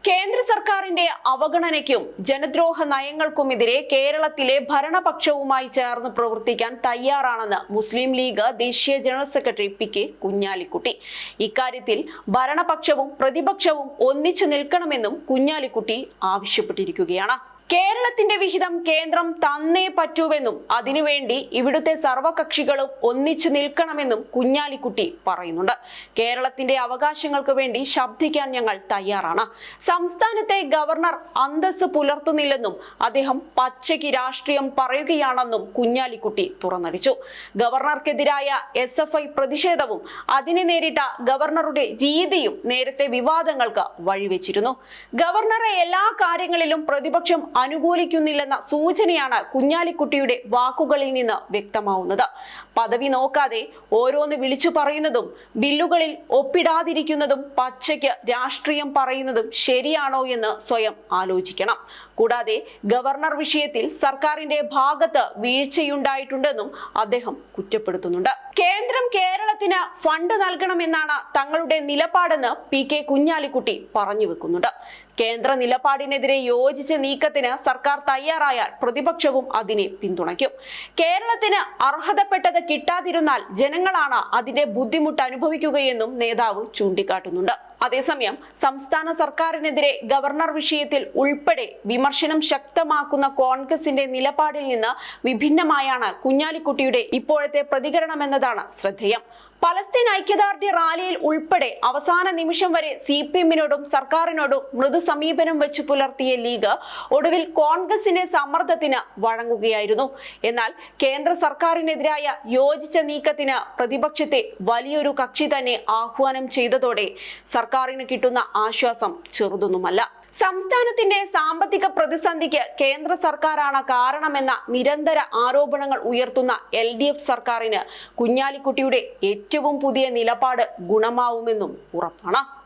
കേന്ദ്ര സർക്കാരിന്റെ അവഗണനയ്ക്കും ജനദ്രോഹ നയങ്ങൾക്കുമെതിരെ കേരളത്തിലെ ഭരണപക്ഷവുമായി ചേർന്ന് പ്രവർത്തിക്കാൻ തയ്യാറാണെന്ന് മുസ്ലിം ലീഗ് ദേശീയ ജനറൽ സെക്രട്ടറി പി.കെ. കുഞ്ഞാലിക്കുട്ടി. ഇക്കാര്യത്തിൽ ഭരണപക്ഷവും പ്രതിപക്ഷവും ഒന്നിച്ചു നിൽക്കണമെന്നും കുഞ്ഞാലിക്കുട്ടി ആവശ്യപ്പെട്ടിരിക്കുകയാണ്. കേരളത്തിന്റെ വിഹിതം കേന്ദ്രം തന്നേ പറ്റൂവെന്നും അതിനുവേണ്ടി ഇവിടുത്തെ സർവകക്ഷികളും ഒന്നിച്ചു നിൽക്കണമെന്നും കുഞ്ഞാലിക്കുട്ടി പറയുന്നുണ്ട്. കേരളത്തിന്റെ അവകാശങ്ങൾക്ക് വേണ്ടി ശബ്ദിക്കാൻ ഞങ്ങൾ തയ്യാറാണ്. സംസ്ഥാനത്തെ ഗവർണർ അന്തസ്സ് പുലർത്തുന്നില്ലെന്നും അദ്ദേഹം പച്ചയ്ക്ക് രാഷ്ട്രീയം പറയുകയാണെന്നും കുഞ്ഞാലിക്കുട്ടി തുറന്നടിച്ചു. ഗവർണർക്കെതിരായ SFI പ്രതിഷേധവും അതിനെ നേരിട്ട ഗവർണറുടെ രീതിയും നേരത്തെ വിവാദങ്ങൾക്ക് വഴിവെച്ചിരുന്നു. ഗവർണറെ എല്ലാ കാര്യങ്ങളിലും പ്രതിപക്ഷം അനുകൂലിക്കുന്നില്ലെന്ന സൂചനയാണ് കുഞ്ഞാലിക്കുട്ടിയുടെ വാക്കുകളിൽ നിന്ന് വ്യക്തമാവുന്നത്. പദവി നോക്കാതെ ഓരോന്ന് വിളിച്ചു പറയുന്നതും ബില്ലുകളിൽ ഒപ്പിടാതിരിക്കുന്നതും പച്ചയ്ക്ക് രാഷ്ട്രീയം പറയുന്നതും ശരിയാണോ എന്ന് സ്വയം ആലോചിക്കണം. കൂടാതെ ഗവർണർ വിഷയത്തിൽ സർക്കാരിന്റെ ഭാഗത്ത് വീഴ്ചയുണ്ടായിട്ടുണ്ടെന്നും അദ്ദേഹം കുറ്റപ്പെടുത്തുന്നുണ്ട്. കേന്ദ്രം കേരളത്തിന് ഫണ്ട് നൽകണമെന്നാണ് തങ്ങളുടെ നിലപാടെന്ന് പി.കെ. കുഞ്ഞാലിക്കുട്ടി പറഞ്ഞു വെക്കുന്നുണ്ട്. കേന്ദ്ര നിലപാടിനെതിരെ യോജിച്ച നീക്കത്തിന് സർക്കാർ തയ്യാറായാൽ പ്രതിപക്ഷവും അതിനെ പിന്തുണയ്ക്കും. കേരളത്തിന് അർഹതപ്പെട്ടത് കിട്ടാതിരുന്നാൽ ജനങ്ങളാണ് അതിന്റെ ബുദ്ധിമുട്ട് അനുഭവിക്കുകയെന്നും നേതാവ് ചൂണ്ടിക്കാട്ടുന്നുണ്ട്. അതേസമയം സംസ്ഥാന സർക്കാരിനെതിരെ ഗവർണർ വിഷയത്തിൽ ഉൾപ്പെടെ വിമർശനം ശക്തമാക്കുന്ന കോൺഗ്രസിന്റെ നിലപാടിൽ നിന്ന് വിഭിന്നമായാണ് കുഞ്ഞാലിക്കുട്ടിയുടെ ഇപ്പോഴത്തെ പ്രതികരണമെന്നതാണ് ശ്രദ്ധേയം. പലസ്തീൻ ഐക്യദാർഢ്യ റാലിയിൽ ഉൾപ്പെടെ അവസാന നിമിഷം വരെ CPM-നോടും സർക്കാരിനോടും മൃദു സമീപനം വെച്ച് പുലർത്തിയ ലീഗ് ഒടുവിൽ കോൺഗ്രസിന്റെ സമ്മർദ്ദത്തിന് വഴങ്ങുകയായിരുന്നു. എന്നാൽ കേന്ദ്ര സർക്കാരിനെതിരായ യോജിച്ച നീക്കത്തിന് പ്രതിപക്ഷത്തെ വലിയൊരു കക്ഷി തന്നെ ആഹ്വാനം ചെയ്തതോടെ സർക്കാരിന് കിട്ടുന്ന ആശ്വാസം ചെറുതൊന്നുമല്ല. സംസ്ഥാനത്തിന്റെ സാമ്പത്തിക പ്രതിസന്ധിക്ക് കേന്ദ്ര സർക്കാരാണ് കാരണമെന്ന നിരന്തര ആരോപണങ്ങൾ ഉയർത്തുന്ന LDF സർക്കാരിന് കുഞ്ഞാലിക്കുട്ടിയുടെ ഏറ്റവും പുതിയ നിലപാട് ഗുണമാവുമെന്നും ഉറപ്പാണ്.